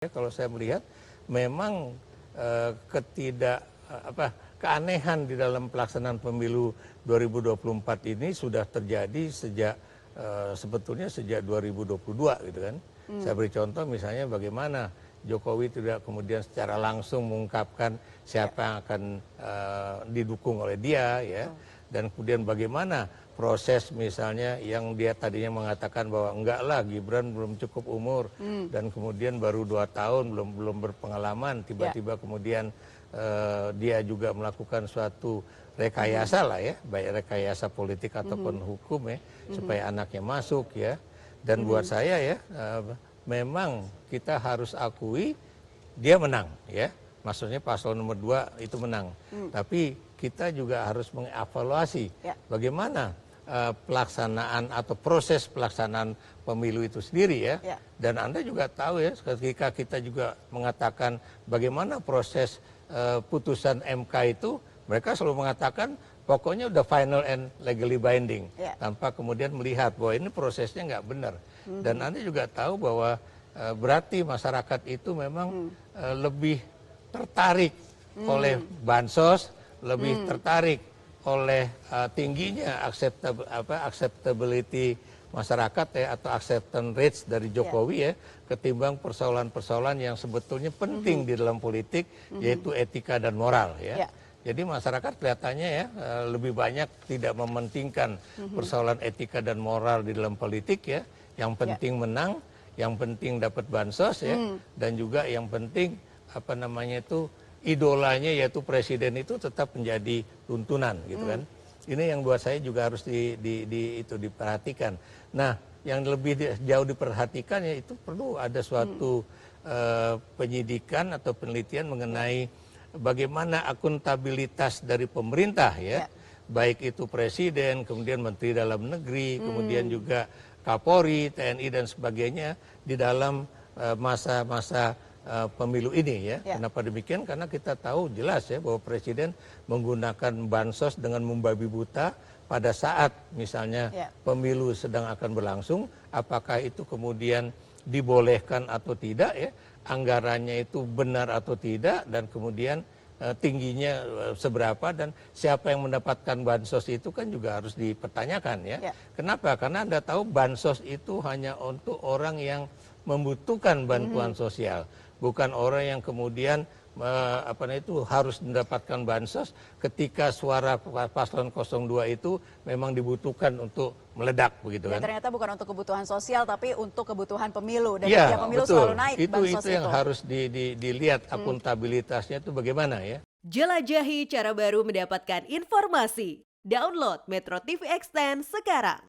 Ya, kalau saya melihat memang keanehan di dalam pelaksanaan pemilu 2024 ini sudah terjadi sejak sebetulnya sejak 2022 gitu kan. Saya beri contoh misalnya bagaimana Jokowi tidak kemudian secara langsung mengungkapkan siapa yang akan didukung oleh dia ya. Dan kemudian bagaimana proses misalnya yang dia tadinya mengatakan bahwa enggak lah Gibran belum cukup umur dan kemudian baru 2 tahun belum berpengalaman tiba-tiba kemudian dia juga melakukan suatu rekayasa lah ya, baik rekayasa politik ataupun hukum ya, supaya anaknya masuk ya. Dan buat saya ya memang kita harus akui dia menang ya. Maksudnya paslon nomor 2 itu menang. Tapi kita juga harus mengevaluasi bagaimana pelaksanaan atau proses pelaksanaan pemilu itu sendiri ya. Dan Anda juga tahu ya ketika kita juga mengatakan bagaimana proses putusan MK itu, mereka selalu mengatakan pokoknya udah final and legally binding. Tanpa kemudian melihat bahwa ini prosesnya nggak benar. Dan Anda juga tahu bahwa berarti masyarakat itu memang lebih tertarik oleh bansos, lebih tertarik oleh tingginya acceptability masyarakat ya atau acceptance rates dari Jokowi ya ketimbang persoalan-persoalan yang sebetulnya penting di dalam politik yaitu etika dan moral ya. Jadi masyarakat kelihatannya ya lebih banyak tidak mementingkan persoalan etika dan moral di dalam politik ya. Yang penting menang, yang penting dapat bansos ya dan juga yang penting idolanya yaitu presiden itu tetap menjadi tuntunan gitu kan. Ini yang buat saya juga harus diperhatikan. Nah, yang lebih jauh diperhatikan ya itu perlu ada suatu penyidikan atau penelitian mengenai bagaimana akuntabilitas dari pemerintah ya. Baik itu presiden, kemudian menteri dalam negeri, kemudian juga Kapolri, TNI dan sebagainya di dalam masa-masa pemilu ini ya. Kenapa demikian? Karena kita tahu jelas ya bahwa presiden menggunakan bansos dengan membabi buta pada saat misalnya pemilu sedang akan berlangsung, apakah itu kemudian dibolehkan atau tidak ya, anggarannya itu benar atau tidak dan kemudian tingginya seberapa dan siapa yang mendapatkan bansos itu kan juga harus dipertanyakan ya. Kenapa? Karena Anda tahu bansos itu hanya untuk orang yang membutuhkan bantuan sosial, bukan orang yang kemudian harus mendapatkan bansos ketika suara paslon 02 itu memang dibutuhkan untuk meledak begitu kan. Ternyata bukan untuk kebutuhan sosial tapi untuk kebutuhan pemilu dan ya, pemilu betul. selalu naik bansos itu yang harus dilihat akuntabilitasnya itu bagaimana ya. Jelajahi cara baru mendapatkan informasi. Download Metro TV Extend sekarang.